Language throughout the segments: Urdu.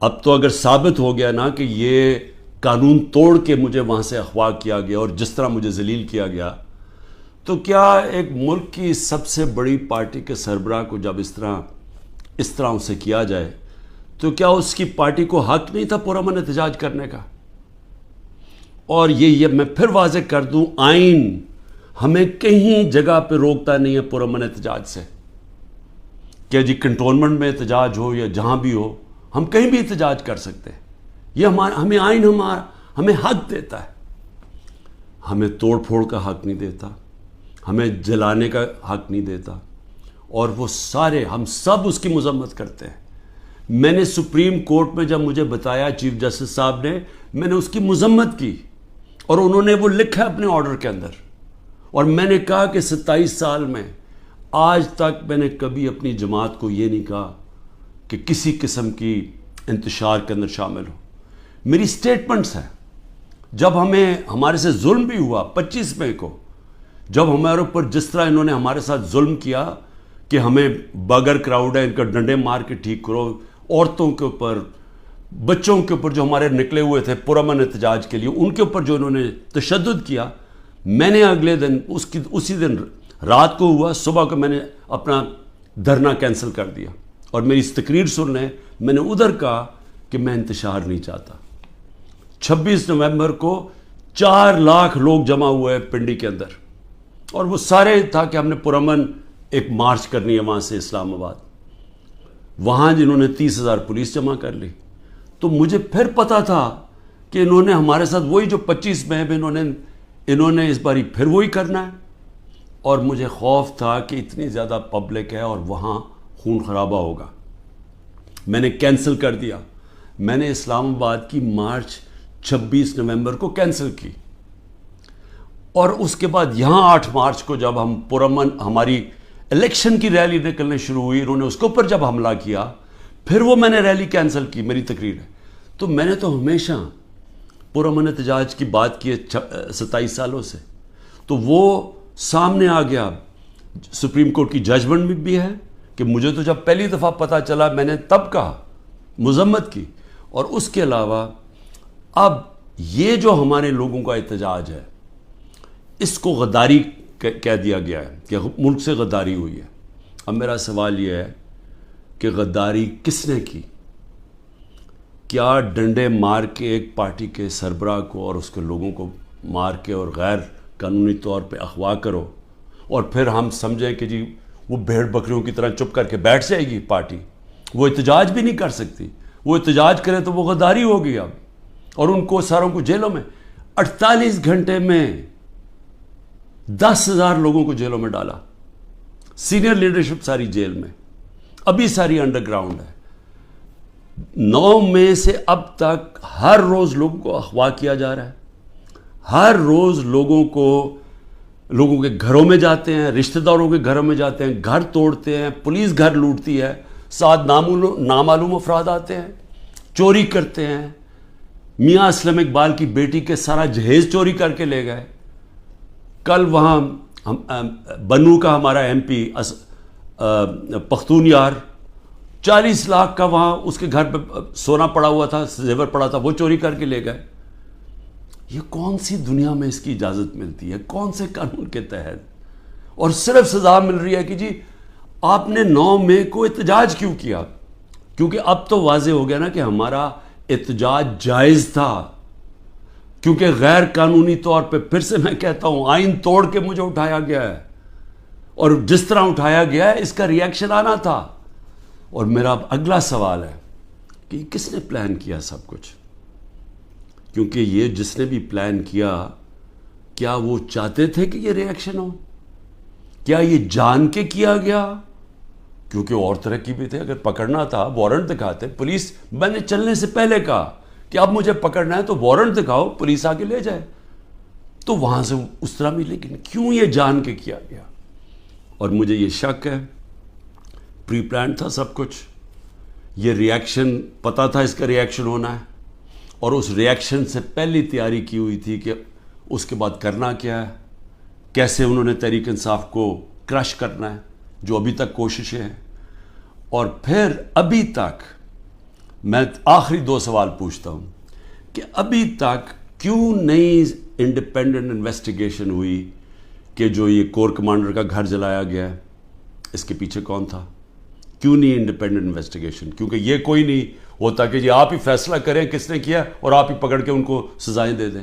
اب تو اگر ثابت ہو گیا نا کہ یہ قانون توڑ کے مجھے وہاں سے اغوا کیا گیا اور جس طرح مجھے ذلیل کیا گیا، تو کیا ایک ملک کی سب سے بڑی پارٹی کے سربراہ کو جب اس طرح اسے کیا جائے تو کیا اس کی پارٹی کو حق نہیں تھا پرامن احتجاج کرنے کا؟ اور یہ میں پھر واضح کر دوں، آئین ہمیں کہیں جگہ پہ روکتا نہیں ہے پرامن احتجاج سے، کہ جی کنٹونمنٹ میں احتجاج ہو یا جہاں بھی ہو، ہم کہیں بھی احتجاج کر سکتے ہیں۔ یہ ہمیں آئین ہمیں حق دیتا ہے، ہمیں توڑ پھوڑ کا حق نہیں دیتا، ہمیں جلانے کا حق نہیں دیتا، اور وہ سارے ہم سب اس کی مذمت کرتے ہیں۔ میں نے سپریم کورٹ میں جب مجھے بتایا چیف جسٹس صاحب نے، میں نے اس کی مذمت کی، اور انہوں نے وہ لکھا اپنے آرڈر کے اندر، اور میں نے کہا کہ 27 سال میں آج تک میں نے کبھی اپنی جماعت کو یہ نہیں کہا کہ کسی قسم کی انتشار کے اندر شامل ہو۔ میری سٹیٹمنٹس ہیں، جب ہمارے سے ظلم بھی ہوا 25 مئی کو، جب ہمارے اوپر جس طرح انہوں نے ہمارے ساتھ ظلم کیا کہ ہمیں بغیر کراؤڈ ہے ان کا ڈنڈے مار کے ٹھیک کرو، عورتوں کے اوپر، بچوں کے اوپر جو ہمارے نکلے ہوئے تھے پرامن احتجاج کے لیے، ان کے اوپر جو انہوں نے تشدد کیا، میں نے اگلے دن اسی دن رات کو ہوا، صبح کو میں نے اپنا دھرنا کینسل کر دیا، اور میری اس تقریر سن لیں، میں نے ادھر کہا کہ میں انتشار نہیں چاہتا۔ 26 نومبر کو 4 لاکھ لوگ جمع ہوئے پنڈی کے اندر، اور وہ سارے تھا کہ ہم نے پرامن ایک مارچ کرنی ہے وہاں سے اسلام آباد، وہاں جنہوں نے 30,000 پولیس جمع کر لی۔ تو مجھے پھر پتا تھا کہ انہوں نے ہمارے ساتھ وہی جو 25 مئی میں انہوں نے اس باری پھر وہی کرنا ہے، اور مجھے خوف تھا کہ اتنی زیادہ پبلک ہے اور وہاں خون خرابہ ہوگا۔ میں نے کینسل کر دیا، میں نے اسلام آباد کی مارچ 26 نومبر کو کینسل کی، اور اس کے بعد یہاں 8 مارچ کو جب ہم پرامن ہماری الیکشن کی ریلی نکلنے شروع ہوئی، انہوں نے اس کے اوپر جب حملہ کیا، پھر وہ میں نے ریلی کینسل کی، میری تقریر ہے۔ تو میں نے تو ہمیشہ پرامن احتجاج کی بات کی ہے 27 سالوں سے، تو وہ سامنے آ گیا، سپریم کورٹ کی ججمنٹ بھی ہے کہ مجھے تو جب پہلی دفعہ پتہ چلا میں نے تب کہا، مذمت کی، اور اس کے علاوہ اب یہ جو ہمارے لوگوں کا احتجاج ہے اس کو غداری کہہ دیا گیا ہے کہ ملک سے غداری ہوئی ہے۔ اب میرا سوال یہ ہے کہ غداری کس نے کی؟ کیا ڈنڈے مار کے ایک پارٹی کے سربراہ کو اور اس کے لوگوں کو مار کے اور غیر قانونی طور پہ اغوا کرو، اور پھر ہم سمجھیں کہ جی وہ بھیڑ بکریوں کی طرح چپ کر کے بیٹھ جائے گی پارٹی، وہ احتجاج بھی نہیں کر سکتی، وہ احتجاج کرے تو وہ غداری ہوگی اب، اور ان کو ساروں کو جیلوں میں 48 گھنٹے میں 10,000 لوگوں کو جیلوں میں ڈالا، سینئر لیڈرشپ ساری جیل میں، ابھی ساری انڈر گراؤنڈ ہے۔ 9 مئی سے اب تک ہر روز لوگوں کو اغوا کیا جا رہا ہے، ہر روز لوگوں کے گھروں میں جاتے ہیں، رشتہ داروں کے گھروں میں جاتے ہیں، گھر توڑتے ہیں، پولیس گھر لوٹتی ہے، ساتھ نامعلوم افراد آتے ہیں، چوری کرتے ہیں۔ میاں اسلم اقبال کی بیٹی کے سارا جہیز چوری کر کے لے گئے۔ کل وہاں بنو کا ہمارا ایم پی پختون یار 40 لاکھ کا وہاں اس کے گھر پہ سونا پڑا ہوا تھا، زیور پڑا تھا، وہ چوری کر کے لے گئے۔ یہ کون سی دنیا میں اس کی اجازت ملتی ہے؟ کون سے قانون کے تحت؟ اور صرف سزا مل رہی ہے کہ جی آپ نے 9 مئی کو احتجاج کیوں کیا؟ کیونکہ اب تو واضح ہو گیا نا کہ ہمارا احتجاج جائز تھا، کیونکہ غیر قانونی طور پہ، پھر سے میں کہتا ہوں، آئین توڑ کے مجھے اٹھایا گیا ہے، اور جس طرح اٹھایا گیا ہے اس کا ریئیکشن آنا تھا۔ اور میرا اب اگلا سوال ہے کہ کس نے پلان کیا سب کچھ؟ کیونکہ یہ جس نے بھی پلان کیا، کیا وہ چاہتے تھے کہ یہ ریئیکشن ہو؟ کیا یہ جان کے کیا گیا؟ کیونکہ اور طرح کی بھی تھے، اگر پکڑنا تھا وارنٹ دکھاتے پولیس، میں نے چلنے سے پہلے کہا کہ اب مجھے پکڑنا ہے تو وارنٹ دکھاؤ، پولیس آ کے لے جائے، تو وہاں سے اس طرح بھی، لیکن کیوں یہ جان کے کیا گیا؟ اور مجھے یہ شک ہے پری پلان تھا سب کچھ، یہ ریئیکشن پتہ تھا اس کا ریئیکشن ہونا ہے، اور اس ریئیکشن سے پہلی تیاری کی ہوئی تھی کہ اس کے بعد کرنا کیا ہے، کیسے انہوں نے تحریک انصاف کو کرش کرنا ہے، جو ابھی تک کوششیں ہیں۔ اور پھر ابھی تک میں آخری 2 سوال پوچھتا ہوں کہ ابھی تک کیوں نہیں انڈیپینڈنٹ انویسٹیگیشن ہوئی کہ جو یہ کور کمانڈر کا گھر جلایا گیا ہے اس کے پیچھے کون تھا؟ کیوں نہیں انڈیپینڈنٹ انویسٹیگیشن؟ کیونکہ یہ کوئی نہیں ہوتا کہ جی آپ ہی فیصلہ کریں کس نے کیا اور آپ ہی پکڑ کے ان کو سزائیں دے دیں.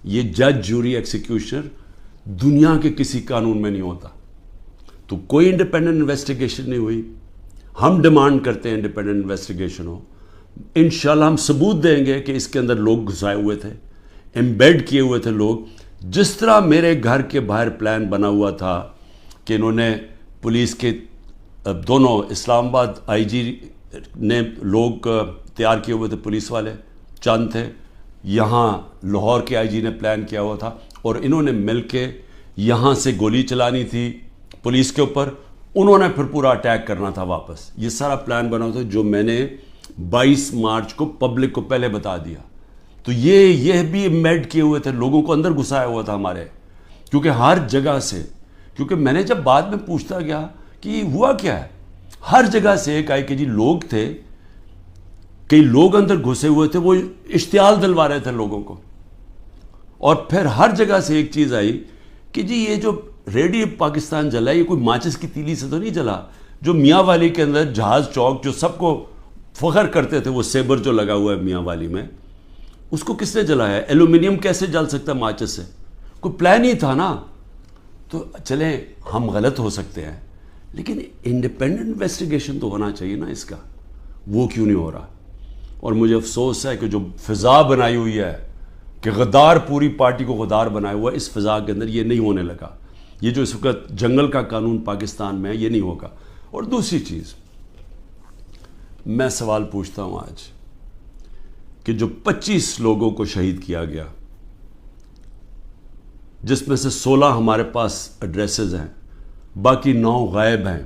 یہ جج جوری ایکسیکیوشنر دنیا کے کسی قانون میں نہیں ہوتا. تو کوئی انڈیپینڈنٹ انویسٹیگیشن نہیں ہوئی. ہم ڈیمانڈ کرتے ہیں انڈیپینڈنٹ انویسٹیگیشن ہو. انشاءاللہ ہم ثبوت دیں گے کہ اس کے اندر لوگ گھسائے ہوئے تھے, ایمبیڈ کیے ہوئے تھے لوگ. جس طرح میرے گھر کے باہر پلان بنا ہوا تھا کہ انہوں نے پولیس کے دونوں اسلام آباد آئی جی نے لوگ تیار کیے ہوئے تھے, پولیس والے چند تھے, یہاں لاہور کے آئی جی نے پلان کیا ہوا تھا اور انہوں نے مل کے یہاں سے گولی چلانی تھی پولیس کے اوپر, انہوں نے پھر پورا اٹیک کرنا تھا واپس. یہ سارا پلان بنا ہوا تھا جو میں نے 22 مارچ کو پبلک کو پہلے بتا دیا. تو یہ بھی ایمبیڈ کیے ہوئے تھے, لوگوں کو اندر گھسایا ہوا تھا ہمارے, کیونکہ ہر جگہ سے, کیونکہ میں نے جب بعد میں پوچھتا گیا کہ یہ ہوا کیا ہے, ہر جگہ سے ایک آئی کہ جی لوگ تھے, کئی لوگ اندر گھسے ہوئے تھے, وہ اشتعال دلوا رہے تھے لوگوں کو. اور پھر ہر جگہ سے ایک چیز آئی کہ جی یہ جو ریڈی پاکستان جلا یہ کوئی ماچس کی تیلی سے تو نہیں جلا. جو میاں والی کے اندر جہاز چوک جو سب کو فخر کرتے تھے, وہ سیبر جو لگا ہوا ہے میاں والی میں, اس کو کس نے جلایا ہے؟ ایلومینیم کیسے جل سکتا ہے ماچس سے؟ کوئی پلان ہی تھا نا. تو چلیں ہم غلط ہو سکتے ہیں لیکن انڈیپینڈنٹ انویسٹیگیشن تو ہونا چاہیے نا اس کا, وہ کیوں نہیں ہو رہا؟ اور مجھے افسوس ہے کہ جو فضا بنائی ہوئی ہے کہ غدار پوری پارٹی کو غدار بنایا ہوا ہے, اس فضا کے اندر یہ نہیں ہونے لگا. یہ جو اس وقت جنگل کا قانون پاکستان میں ہے یہ نہیں ہوگا. اور دوسری چیز میں سوال پوچھتا ہوں آج کہ جو 25 لوگوں کو شہید کیا گیا, جس میں سے 16 ہمارے پاس ایڈریسز ہیں, باقی 9 غائب ہیں,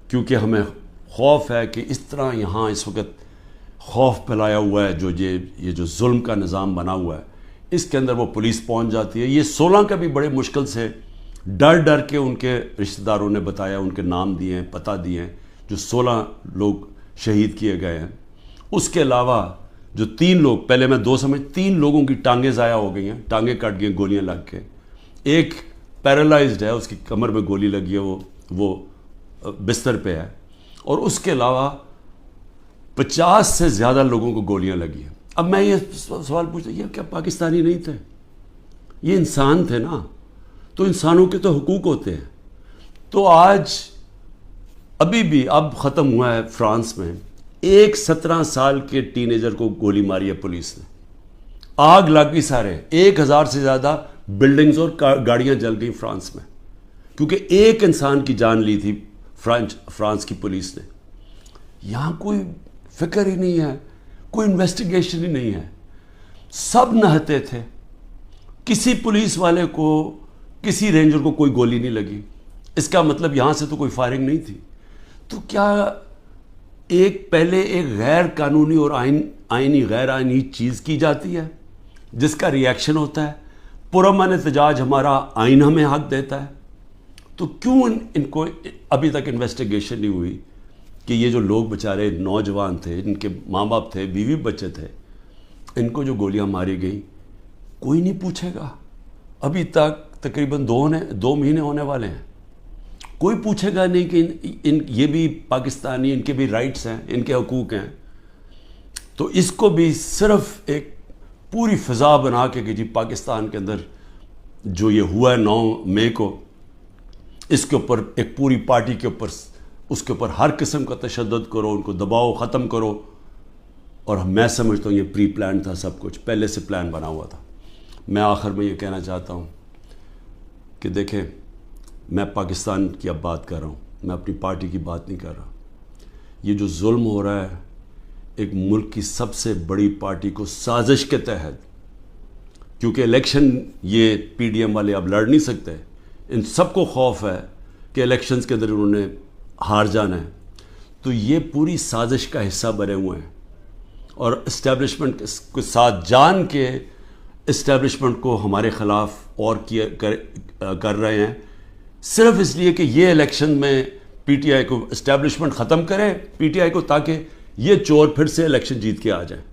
کیونکہ ہمیں خوف ہے کہ اس طرح یہاں اس وقت خوف پھیلایا ہوا ہے, جو یہ جو ظلم کا نظام بنا ہوا ہے اس کے اندر وہ پولیس پہنچ جاتی ہے. یہ 16 کا بھی بڑے مشکل سے ڈر کے ان کے رشتہ داروں نے بتایا, ان کے نام دیے ہیں, پتہ دیے ہیں, جو 16 لوگ شہید کیے گئے ہیں. اس کے علاوہ جو 3 لوگ, پہلے میں 2 سمجھ 3 لوگوں کی ٹانگیں ضائع ہو گئی ہیں, ٹانگیں کٹ گئی گولیاں لگ کے. ایک پیرالائزڈ ہے, اس کی کمر میں گولی لگی ہے, وہ بستر پہ ہے. اور اس کے علاوہ 50 سے زیادہ لوگوں کو گولیاں لگی ہیں. اب میں یہ سوال پوچھتا ہوں, یہ کیا پاکستانی نہیں تھے؟ یہ انسان تھے نا, تو انسانوں کے تو حقوق ہوتے ہیں. تو آج ابھی بھی اب ختم ہوا ہے فرانس میں, ایک 17 سال کے ٹین ایجر کو گولی ماری ہے پولیس نے, آگ لگ گئی سارے, 1000 سے زیادہ بلڈنگز اور گاڑیاں جل گئی فرانس میں, کیونکہ ایک انسان کی جان لی تھی فرانس کی پولیس نے. یہاں کوئی فکر ہی نہیں ہے, کوئی انویسٹیگیشن ہی نہیں ہے. سب نہتے تھے, کسی پولیس والے کو, کسی رینجر کو کوئی گولی نہیں لگی. اس کا مطلب یہاں سے تو کوئی فائرنگ نہیں تھی. تو کیا پہلے ایک غیر قانونی اور آئینی غیر آئینی چیز کی جاتی ہے جس کا ریئیکشن ہوتا ہے, پرامن احتجاج ہمارا آئین ہمیں حق دیتا ہے, تو کیوں ان کو ابھی تک انویسٹیگیشن نہیں ہوئی کہ یہ جو لوگ بیچارے نوجوان تھے, ان کے ماں باپ تھے, بیوی بچے تھے, ان کو جو گولیاں ماری گئیں کوئی نہیں پوچھے گا. ابھی تک تقریباً 2 مہینے ہونے والے ہیں, کوئی پوچھے گا نہیں کہ یہ بھی پاکستانی, ان کے بھی رائٹس ہیں, ان کے حقوق ہیں. تو اس کو بھی صرف ایک پوری فضا بنا کے کہ جی پاکستان کے اندر جو یہ ہوا ہے 9 مئی کو, اس کے اوپر ایک پوری پارٹی کے اوپر, اس کے اوپر ہر قسم کا تشدد کرو, ان کو دباؤ, ختم کرو. اور میں سمجھتا ہوں یہ پری پلان تھا, سب کچھ پہلے سے پلان بنا ہوا تھا. میں آخر میں یہ کہنا چاہتا ہوں کہ دیکھیں, میں پاکستان کی اب بات کر رہا ہوں, میں اپنی پارٹی کی بات نہیں کر رہا. یہ جو ظلم ہو رہا ہے ایک ملک کی سب سے بڑی پارٹی کو سازش کے تحت, کیونکہ الیکشن یہ پی ڈی ایم والے اب لڑ نہیں سکتے, ان سب کو خوف ہے کہ الیکشنز کے اندر انہوں نے ہار جانا ہے. تو یہ پوری سازش کا حصہ بنے ہوئے ہیں اور اسٹیبلشمنٹ کے ساتھ جان کے اسٹیبلشمنٹ کو ہمارے خلاف اور کر رہے ہیں, صرف اس لیے کہ یہ الیکشن میں پی ٹی آئی کو اسٹیبلشمنٹ ختم کرے پی ٹی آئی کو, تاکہ یہ چور پھر سے الیکشن جیت کے آ جائیں.